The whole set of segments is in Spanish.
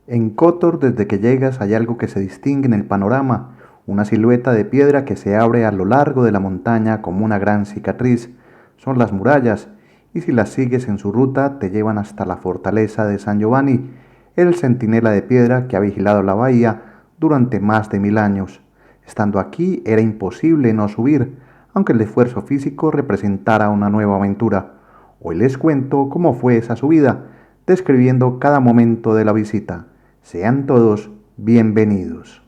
En Kotor, desde que llegas, hay algo que se distingue en el panorama, una silueta de piedra que se abre a lo largo de la montaña como una gran cicatriz. Son las murallas, y si las sigues en su ruta te llevan hasta la fortaleza de San Giovanni, el centinela de piedra que ha vigilado la bahía durante más de 1000 años. Estando aquí era imposible no subir, aunque el esfuerzo físico representara una nueva aventura. Hoy les cuento cómo fue esa subida, describiendo cada momento de la visita. Sean todos bienvenidos.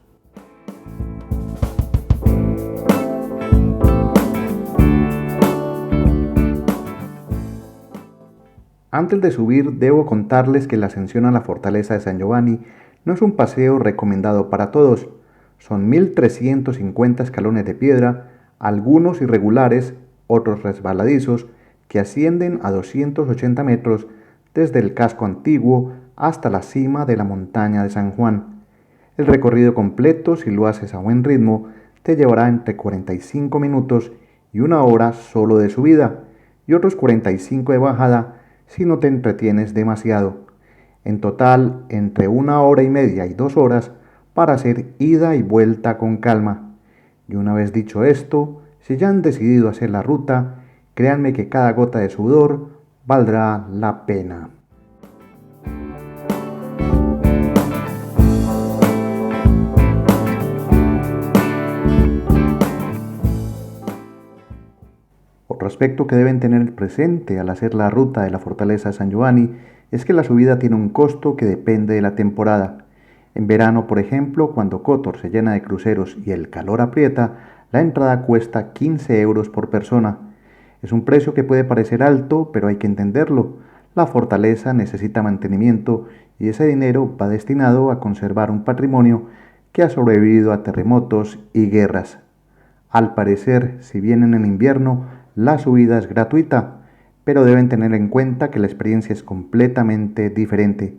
Antes de subir, debo contarles que la ascensión a la fortaleza de San Giovanni no es un paseo recomendado para todos. Son 1350 escalones de piedra, algunos irregulares, otros resbaladizos, que ascienden a 280 metros desde el casco antiguo hasta la cima de la montaña de San Juan. El recorrido completo, si lo haces a buen ritmo, te llevará entre 45 minutos y 1 hora solo de subida, y otros 45 de bajada si no te entretienes demasiado. En total, entre 1 hora y media y 2 horas para hacer ida y vuelta con calma. Y una vez dicho esto, si ya han decidido hacer la ruta, créanme que cada gota de sudor valdrá la pena. Otro aspecto que deben tener presente al hacer la ruta de la fortaleza de San Giovanni es que la subida tiene un costo que depende de la temporada. En verano, por ejemplo, cuando Kotor se llena de cruceros y el calor aprieta, la entrada cuesta 15 euros por persona. Es un precio que puede parecer alto, pero hay que entenderlo. La fortaleza necesita mantenimiento y ese dinero va destinado a conservar un patrimonio que ha sobrevivido a terremotos y guerras. Al parecer, si vienen en invierno, la subida es gratuita, pero deben tener en cuenta que la experiencia es completamente diferente.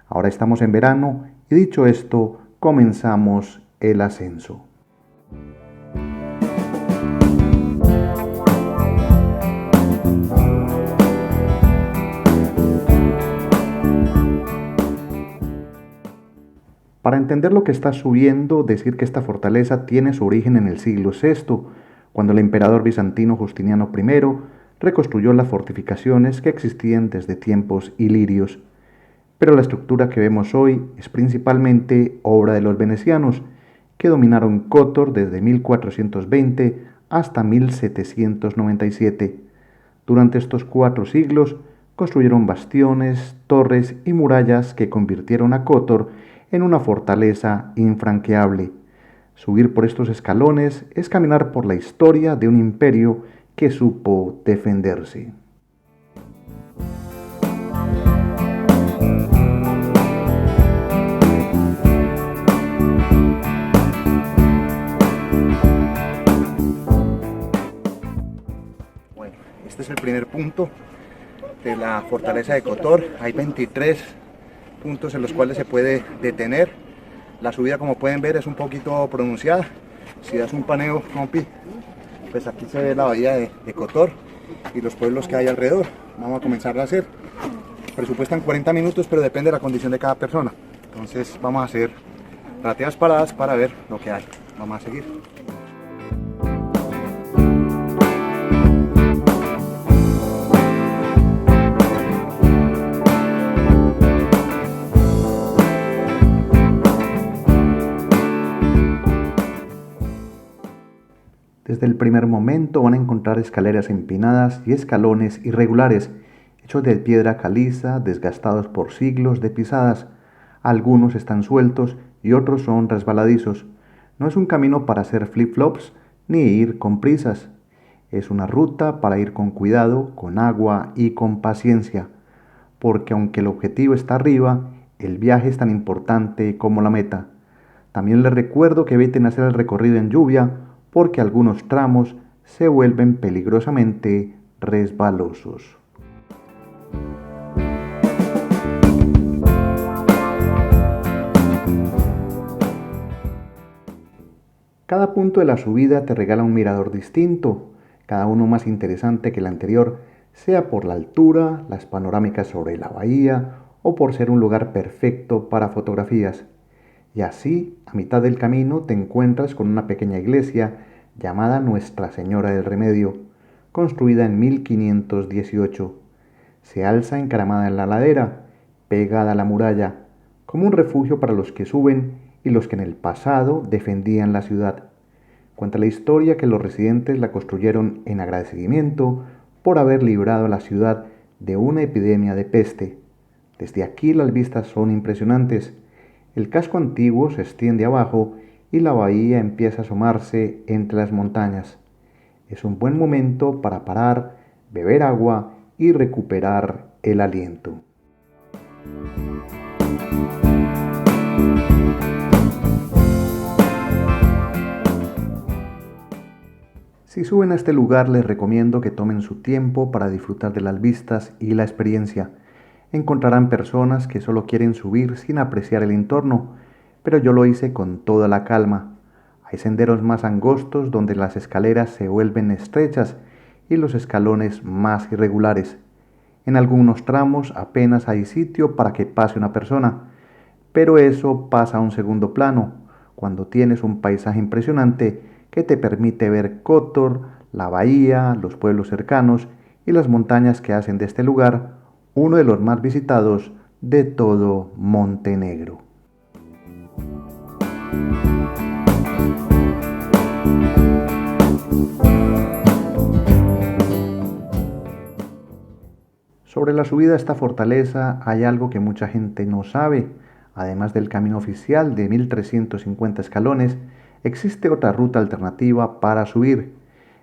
Ahora estamos en verano y dicho esto, comenzamos el ascenso. Para entender lo que está subiendo, decir que esta fortaleza tiene su origen en el siglo VI, cuando el emperador bizantino Justiniano I reconstruyó las fortificaciones que existían desde tiempos ilirios. Pero la estructura que vemos hoy es principalmente obra de los venecianos, que dominaron Kotor desde 1420 hasta 1797. Durante estos 4 siglos construyeron bastiones, torres y murallas que convirtieron a Kotor en una fortaleza infranqueable. Subir por estos escalones es caminar por la historia de un imperio que supo defenderse. Bueno, este es el primer punto de la fortaleza de Kotor. Hay 23 puntos en los cuales se puede detener. La subida, como pueden ver, es un poquito pronunciada. Si das un paneo, compi, pues aquí se ve la bahía de Kotor y los pueblos que hay alrededor. Vamos a comenzar a hacer. Presupuestan 40 minutos, pero depende de la condición de cada persona. Entonces vamos a hacer relativas paradas para ver lo que hay. Vamos a seguir. Desde el primer momento van a encontrar escaleras empinadas y escalones irregulares, hechos de piedra caliza, desgastados por siglos de pisadas. Algunos están sueltos y otros son resbaladizos. No es un camino para hacer flip-flops ni ir con prisas. Es una ruta para ir con cuidado, con agua y con paciencia. Porque aunque el objetivo está arriba, el viaje es tan importante como la meta. También les recuerdo que eviten hacer el recorrido en lluvia, porque algunos tramos se vuelven peligrosamente resbalosos. Cada punto de la subida te regala un mirador distinto, cada uno más interesante que el anterior, sea por la altura, las panorámicas sobre la bahía o por ser un lugar perfecto para fotografías. Y así, a mitad del camino, te encuentras con una pequeña iglesia llamada Nuestra Señora del Remedio, construida en 1518. Se alza encaramada en la ladera, pegada a la muralla, como un refugio para los que suben y los que en el pasado defendían la ciudad. Cuenta la historia que los residentes la construyeron en agradecimiento por haber librado a la ciudad de una epidemia de peste. Desde aquí las vistas son impresionantes. El casco antiguo se extiende abajo y la bahía empieza a asomarse entre las montañas. Es un buen momento para parar, beber agua y recuperar el aliento. Si suben a este lugar les recomiendo que tomen su tiempo para disfrutar de las vistas y la experiencia. Encontrarán personas que solo quieren subir sin apreciar el entorno, pero yo lo hice con toda la calma. Hay senderos más angostos donde las escaleras se vuelven estrechas y los escalones más irregulares. En algunos tramos apenas hay sitio para que pase una persona, pero eso pasa a un segundo plano, cuando tienes un paisaje impresionante que te permite ver Kotor, la bahía, los pueblos cercanos y las montañas que hacen de este lugar uno de los más visitados de todo Montenegro. Sobre la subida a esta fortaleza hay algo que mucha gente no sabe. Además del camino oficial de 1350 escalones, existe otra ruta alternativa para subir.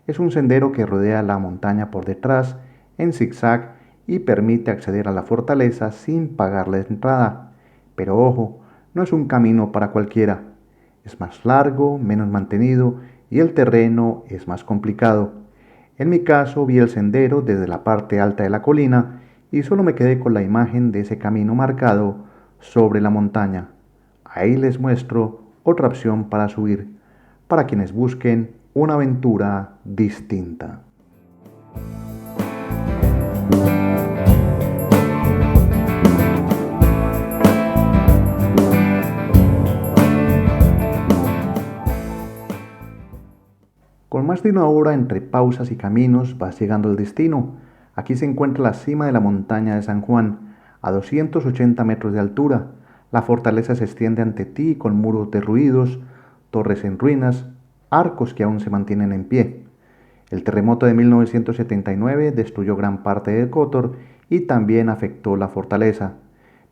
Es un sendero que rodea la montaña por detrás, en zigzag, y permite acceder a la fortaleza sin pagar la entrada. Pero ojo, no es un camino para cualquiera. Es más largo, menos mantenido y el terreno es más complicado. En mi caso vi el sendero desde la parte alta de la colina y solo me quedé con la imagen de ese camino marcado sobre la montaña. Ahí les muestro otra opción para subir, para quienes busquen una aventura distinta. Con más de una hora entre pausas y caminos vas llegando al destino. Aquí se encuentra la cima de la montaña de San Juan, a 280 metros de altura. La fortaleza se extiende ante ti con muros derruidos, torres en ruinas, arcos que aún se mantienen en pie. El terremoto de 1979 destruyó gran parte de Kotor y también afectó la fortaleza.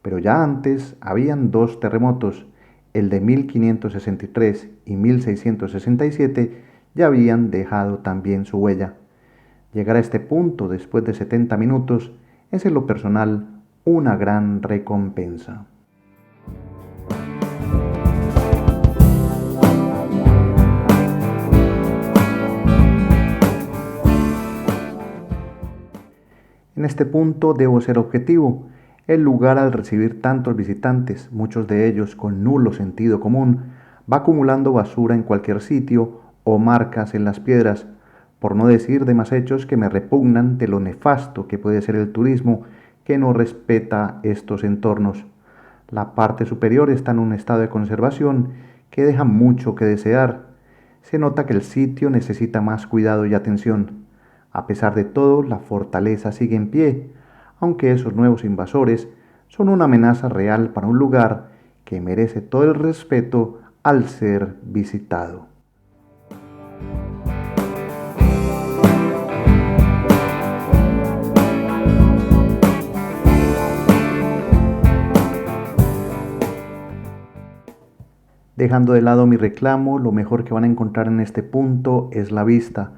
Pero ya antes habían dos terremotos, el de 1563 y 1667, ya habían dejado también su huella. Llegar a este punto después de 70 minutos es en lo personal una gran recompensa. En este punto debo ser objetivo. El lugar, al recibir tantos visitantes, muchos de ellos con nulo sentido común, va acumulando basura en cualquier sitio o marcas en las piedras, por no decir demás hechos que me repugnan de lo nefasto que puede ser el turismo que no respeta estos entornos. La parte superior está en un estado de conservación que deja mucho que desear. Se nota que el sitio necesita más cuidado y atención. A pesar de todo, la fortaleza sigue en pie, aunque esos nuevos invasores son una amenaza real para un lugar que merece todo el respeto al ser visitado. Dejando de lado mi reclamo, lo mejor que van a encontrar en este punto es la vista.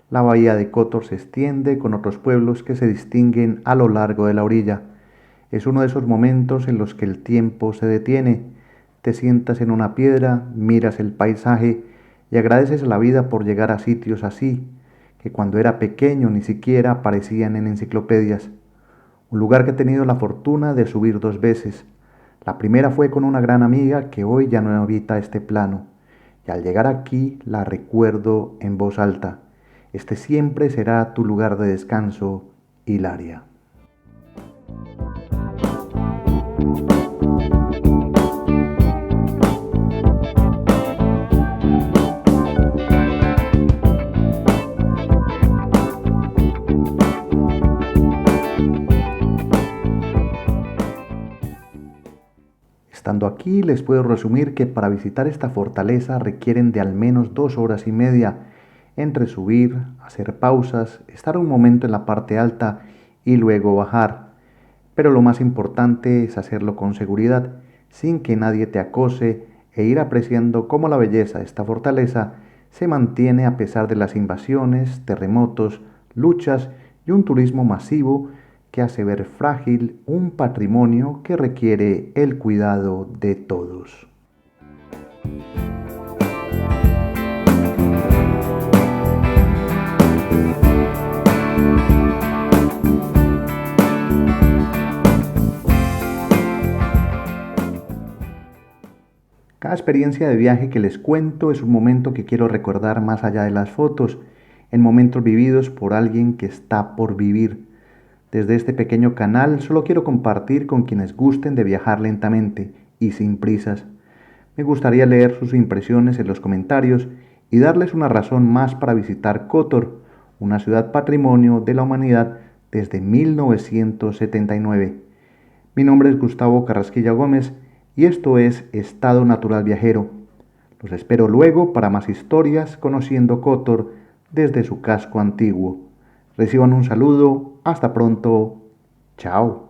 La bahía de Kotor se extiende con otros pueblos que se distinguen a lo largo de la orilla. Es uno de esos momentos en los que el tiempo se detiene. Te sientas en una piedra, miras el paisaje y agradeces a la vida por llegar a sitios así, que cuando era pequeño ni siquiera aparecían en enciclopedias. Un lugar que he tenido la fortuna de subir 2 veces. La primera fue con una gran amiga que hoy ya no habita este plano, y al llegar aquí la recuerdo en voz alta. Este siempre será tu lugar de descanso, Hilaria. Estando aquí, les puedo resumir que para visitar esta fortaleza requieren de al menos 2 horas y media entre subir, hacer pausas, estar un momento en la parte alta y luego bajar. Pero lo más importante es hacerlo con seguridad, sin que nadie te acose e ir apreciando cómo la belleza de esta fortaleza se mantiene a pesar de las invasiones, terremotos, luchas y un turismo masivo que hace ver frágil un patrimonio que requiere el cuidado de todos. Cada experiencia de viaje que les cuento es un momento que quiero recordar más allá de las fotos, en momentos vividos por alguien que está por vivir. Desde este pequeño canal solo quiero compartir con quienes gusten de viajar lentamente y sin prisas. Me gustaría leer sus impresiones en los comentarios y darles una razón más para visitar Kotor, una ciudad patrimonio de la humanidad desde 1979. Mi nombre es Gustavo Carrasquilla Gómez y esto es Estado Natural Viajero. Los espero luego para más historias conociendo Kotor desde su casco antiguo. Reciban un saludo, hasta pronto, chao.